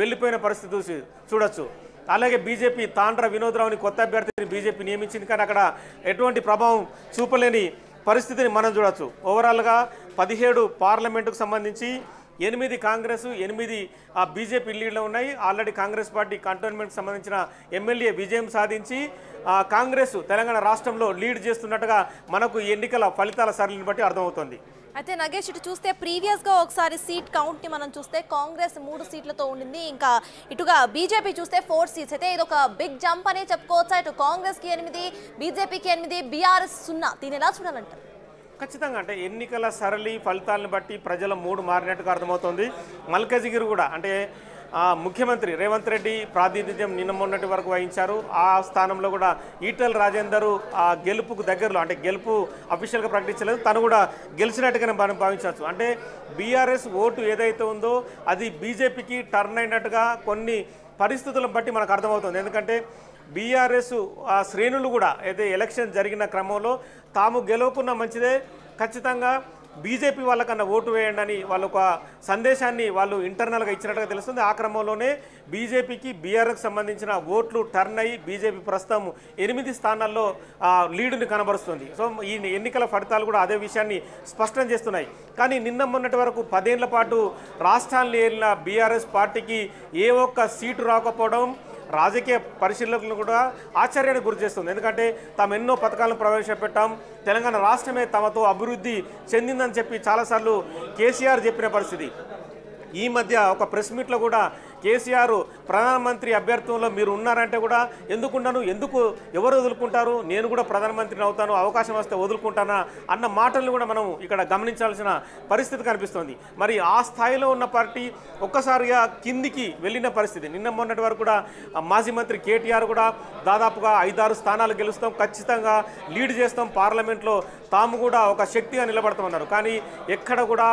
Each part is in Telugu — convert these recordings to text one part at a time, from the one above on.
వెళ్ళిపోయిన పరిస్థితి చూడొచ్చు. అలాగే బీజేపీ తాండ్ర వినోద్రావుని కొత్త అభ్యర్థిని బీజేపీ నియమించింది, కానీ అక్కడ ఎటువంటి ప్రభావం చూపలేని పరిస్థితిని మనం చూడొచ్చు. ఓవరాల్గా 17 పార్లమెంటుకు సంబంధించి 8 కాంగ్రెస్ 8 బీజేపీ లీడ్లో ఉన్నాయి. ఆల్రెడీ కాంగ్రెస్ పార్టీ కంటోన్మెంట్కి సంబంధించిన ఎమ్మెల్యే విజయం సాధించి కాంగ్రెస్ తెలంగాణ రాష్ట్రంలో లీడ్ చేస్తున్నట్టుగా మనకు ఎన్నికల ఫలితాల సరళిని బట్టి అర్థమవుతుంది. అయితే నగేష్ ఇటు చూస్తే ప్రీవియస్గా ఒకసారి సీట్ కౌంట్ని మనం చూస్తే కాంగ్రెస్ 3 సీట్లతో ఉండింది, ఇంకా ఇటుగా బీజేపీ చూస్తే 4 సీట్స్. అయితే ఇది ఒక బిగ్ జంప్ అనే చెప్పుకోవచ్చా? ఇటు కాంగ్రెస్కి 8, బీజేపీకి 8, బీఆర్ఎస్ 0. దీన్ని ఎలా చూడాలంటారు? ఖచ్చితంగా అంటే ఎన్నికల సరళి ఫలితాలను బట్టి ప్రజల మూడు మారినట్టుగా అర్థమవుతుంది. మల్కజిగిరి కూడా అంటే ముఖ్యమంత్రి రేవంత్ రెడ్డి ప్రాతినిధ్యం నిన్న మొన్నటి వరకు వహించారు. ఆ స్థానంలో కూడా ఈటెల రాజేందర్ ఆ గెలుపుకు దగ్గరలో, అంటే గెలుపు అఫీషియల్గా ప్రకటించలేదు, తను కూడా గెలిచినట్టుగానే మనం భావించవచ్చు. అంటే బీఆర్ఎస్ ఓటు ఏదైతే ఉందో అది బీజేపీకి టర్న్ అయినట్టుగా కొన్ని పరిస్థితులను బట్టి మనకు అర్థమవుతుంది. ఎందుకంటే బీఆర్ఎస్ శ్రేణులు కూడా అయితే ఎలక్షన్ జరిగిన క్రమంలో తాము గెలవకున్నా మంచిదే, ఖచ్చితంగా బీజేపీ వాళ్ళకన్నా ఓటు వేయండి అని వాళ్ళు ఒక సందేశాన్ని వాళ్ళు ఇంటర్నల్గా ఇచ్చినట్టుగా తెలుస్తుంది. ఆ క్రమంలోనే బీజేపీకి బీఆర్ఎస్కి సంబంధించిన ఓట్లు టర్న్ అయ్యి బీజేపీ ప్రస్తుతం 8 స్థానాల్లో లీడుని కనబరుస్తుంది. సో ఈ ఎన్నికల ఫలితాలు కూడా అదే విషయాన్ని స్పష్టం చేస్తున్నాయి. కానీ నిన్న మొన్నటి వరకు 10 ఏళ్ల పాటు రాష్ట్రాన్ని ఏలిన బీఆర్ఎస్ పార్టీకి ఏ ఒక్క సీటు రాకపోవడం రాజకీయ పరిశీలకులను కూడా ఆశ్చర్యానికి గురి చేస్తుంది. ఎందుకంటే తాము ఎన్నో పథకాలను ప్రవేశపెట్టాం, తెలంగాణ రాష్ట్రమే తమతో అభివృద్ధి చెందిందని చెప్పి చాలాసార్లు కేసీఆర్ చెప్పిన పరిస్థితి. ఈ మధ్య ఒక ప్రెస్ మీట్లో కూడా కేసీఆర్ ప్రధానమంత్రి అభ్యర్థంలో మీరు ఉన్నారంటే కూడా ఎందుకున్నాను, ఎవరు వదులుకుంటారు, నేను కూడా ప్రధానమంత్రిని అవుతాను, అవకాశం వస్తే వదులుకుంటానా అన్న మాటలను కూడా మనం ఇక్కడ గమనించాల్సిన పరిస్థితి కనిపిస్తుంది. మరి ఆ స్థాయిలో ఉన్న పార్టీ ఒక్కసారిగా కిందికి వెళ్ళిన పరిస్థితి. నిన్న మొన్నటి వరకు కూడా మాజీ మంత్రి కేటీఆర్ కూడా దాదాపుగా 5-6 స్థానాలు గెలుస్తాం, ఖచ్చితంగా లీడ్ చేస్తాం, పార్లమెంట్లో తాము కూడా ఒక శక్తిగా నిలబడతామన్నారు. కానీ ఎక్కడ కూడా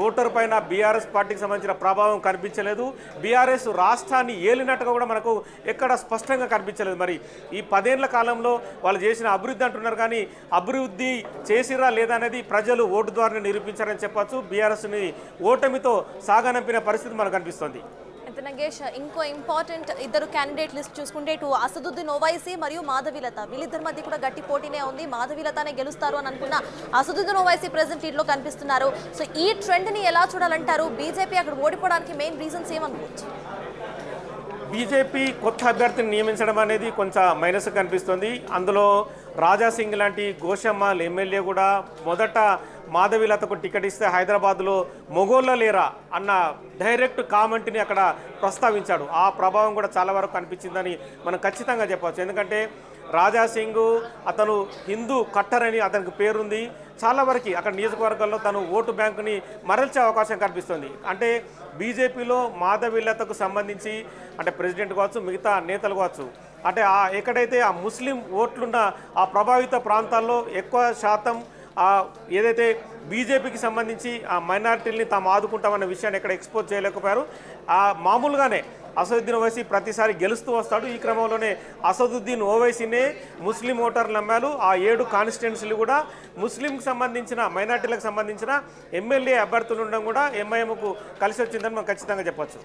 ఓటర్ పైన బీఆర్ఎస్ పార్టీకి సంబంధించిన ప్రభావం కనిపించలేదు. బీఆర్ఎస్ రాష్ట్రాన్ని ఏలినట్టుగా కూడా మనకు ఎక్కడ స్పష్టంగా కనిపించలేదు. మరి ఈ 10 ఏళ్ల కాలంలో వాళ్ళు చేసిన అభివృద్ధి అంటున్నారు, కానీ అభివృద్ధి చేసిరా లేదా అనేది ప్రజలు ఓటు ద్వారా నిరూపించారని చెప్పచ్చు. బీఆర్ఎస్ని ఓటమితో సాగనంపిన పరిస్థితి మనకు కనిపిస్తుంది. నగేష్, ఇంకో ఇంపార్టెంట్ 2 క్యాండిడేట్ లిస్ట్ చూసుకుంటే ఇటు అసదుద్దీన్ ఓవైసీ మరియు మాధవీలత, వీళ్ళిద్దరి మధ్య కూడా గట్టి పోటీనే ఉంది. మాధవీలతనే గెలుస్తారు అని అనుకున్న అసదుద్దీన్ ఓవైసీ ప్రెసెంట్ లీడ్లో కనిపిస్తున్నారు. సో ఈ ట్రెండ్ని ఎలా చూడాలంటారు? బీజేపీ అక్కడ ఓడిపోవడానికి మెయిన్ రీజన్స్ ఏమనుకోవచ్చు? బీజేపీ కొత్త అభ్యర్థిని నియమించడం అనేది కొంచెం మైనస్ కనిపిస్తుంది. అందులో రాజాసింగ్ లాంటి గోషమ్మాల్ ఎమ్మెల్యే కూడా మొదట మాధవీలతకు టికెట్ ఇస్తే హైదరాబాద్లో మొగోళ్ళ లేరా అన్న డైరెక్ట్ కామెంట్ని అక్కడ ప్రస్తావించాడు. ఆ ప్రభావం కూడా చాలా వరకు కనిపించిందని మనం ఖచ్చితంగా చెప్పవచ్చు. ఎందుకంటే రాజాసింగ్ అతను హిందూ కట్టర్ అని అతనికి పేరుంది. చాలా వరకు అక్కడ నియోజకవర్గాల్లో తను ఓటు బ్యాంకుని మరల్చే అవకాశం కనిపిస్తుంది. అంటే బీజేపీలో మాధవీలతకు సంబంధించి అంటే ప్రెసిడెంట్ కావచ్చు, మిగతా నేతలు కావచ్చు, అంటే ఎక్కడైతే ఆ ముస్లిం ఓట్లున్న ఆ ప్రభావిత ప్రాంతాల్లో ఎక్కువ శాతం ఏదైతే బీజేపీకి సంబంధించి ఆ మైనారిటీలని తాము ఆదుకుంటామన్న విషయాన్ని ఎక్కడ ఎక్స్పోజ్ చేయలేకపోయారు. మామూలుగానే అసదుద్దీన్ ఓవైసీ ప్రతిసారి గెలుస్తూ వస్తాడు. ఈ క్రమంలోనే అసదుద్దీన్ ఓవైసీనే ముస్లిం ఓటర్లు నమ్మారు. ఆ 7 కాన్స్టిట్యున్సీలు కూడా ముస్లింకి సంబంధించిన మైనారిటీలకు సంబంధించిన ఎమ్మెల్యే అభ్యర్థులు ఉండడం కూడా ఎంఐఎంకు కలిసి వచ్చిందని మనం ఖచ్చితంగా చెప్పచ్చు.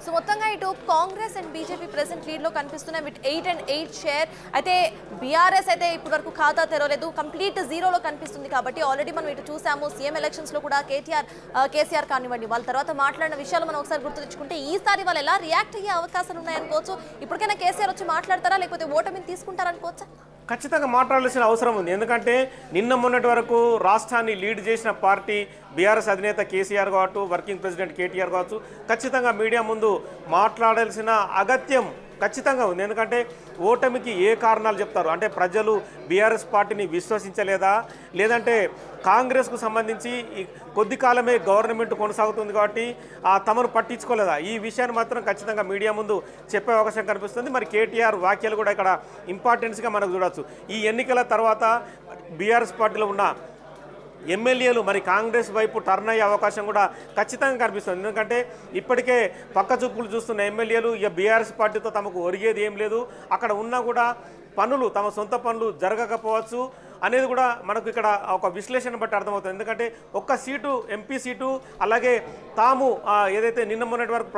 సో మొత్తంగా ఇటు కాంగ్రెస్ అండ్ బీజేపీ ప్రెసెంట్ లీడ్లో కనిపిస్తున్నాయి విత్ 8 and 8 షేర్. అయితే బీఆర్ఎస్ అయితే ఇప్పటి వరకు ఖాతా తెరవలేదు, కంప్లీట్ జీరోలో కనిపిస్తుంది. కాబట్టి ఆల్రెడీ మనం ఇటు చూసాము సీఎం ఎలక్షన్స్లో కూడా కేసీఆర్ కానివ్వండి, వాళ్ళ తర్వాత మాట్లాడిన విషయాలు మనం ఒకసారి గుర్తు తెచ్చుకుంటే ఈసారి వాళ్ళు ఎలా రియాక్ట్ అయ్యే అవకాశాలు ఉన్నాయనుకోవచ్చు. ఇప్పటికైనా కేసీఆర్ వచ్చి మాట్లాడతారా, లేకపోతే ఓటమిని తీసుకుంటారనుకోవచ్చా? ఖచ్చితంగా మాట్లాడాల్సిన అవసరం ఉంది. ఎందుకంటే నిన్న మొన్నటి వరకు రాష్ట్రాన్ని లీడ్ చేసిన పార్టీ బీఆర్ఎస్ అధినేత కేసీఆర్ కావచ్చు, వర్కింగ్ ప్రెసిడెంట్ కేటీఆర్ కావచ్చు, ఖచ్చితంగా మీడియా ముందు మాట్లాడాల్సిన అగత్యం ఖచ్చితంగా ఉంది. ఎందుకంటే ఓటమికి ఏ కారణాలు చెప్తారు అంటే ప్రజలు బీఆర్ఎస్ పార్టీని విశ్వసించలేదా, లేదంటే కాంగ్రెస్కు సంబంధించి కొద్ది కాలమే గవర్నమెంట్ కొనసాగుతుంది కాబట్టి తమను పట్టించుకోలేదా, ఈ విషయాన్ని మాత్రం ఖచ్చితంగా మీడియా ముందు చెప్పే అవకాశం కనిపిస్తుంది. మరి కేటీఆర్ వ్యాఖ్యలు కూడా ఇక్కడ ఇంపార్టెన్స్గా మనకు చూడవచ్చు. ఈ ఎన్నికల తర్వాత బీఆర్ఎస్ పార్టీలో ఉన్న ఎమ్మెల్యేలు మరి కాంగ్రెస్ వైపు టర్న్ అయ్యే అవకాశం కూడా ఖచ్చితంగా కనిపిస్తుంది. ఎందుకంటే ఇప్పటికే పక్క చూపులు చూస్తున్న ఎమ్మెల్యేలు ఇక బీఆర్ఎస్ పార్టీతో తమకు ఒరిగేది ఏం లేదు, అక్కడ ఉన్నా కూడా పనులు తమ సొంత పనులు జరగకపోవచ్చు అనేది కూడా మనకు ఇక్కడ ఒక విశ్లేషణ బట్టి అర్థమవుతుంది. ఎందుకంటే ఒక్క సీటు ఎంపీ సీటు అలాగే తాము ఏదైతే నిన్న మొన్నటి వరకు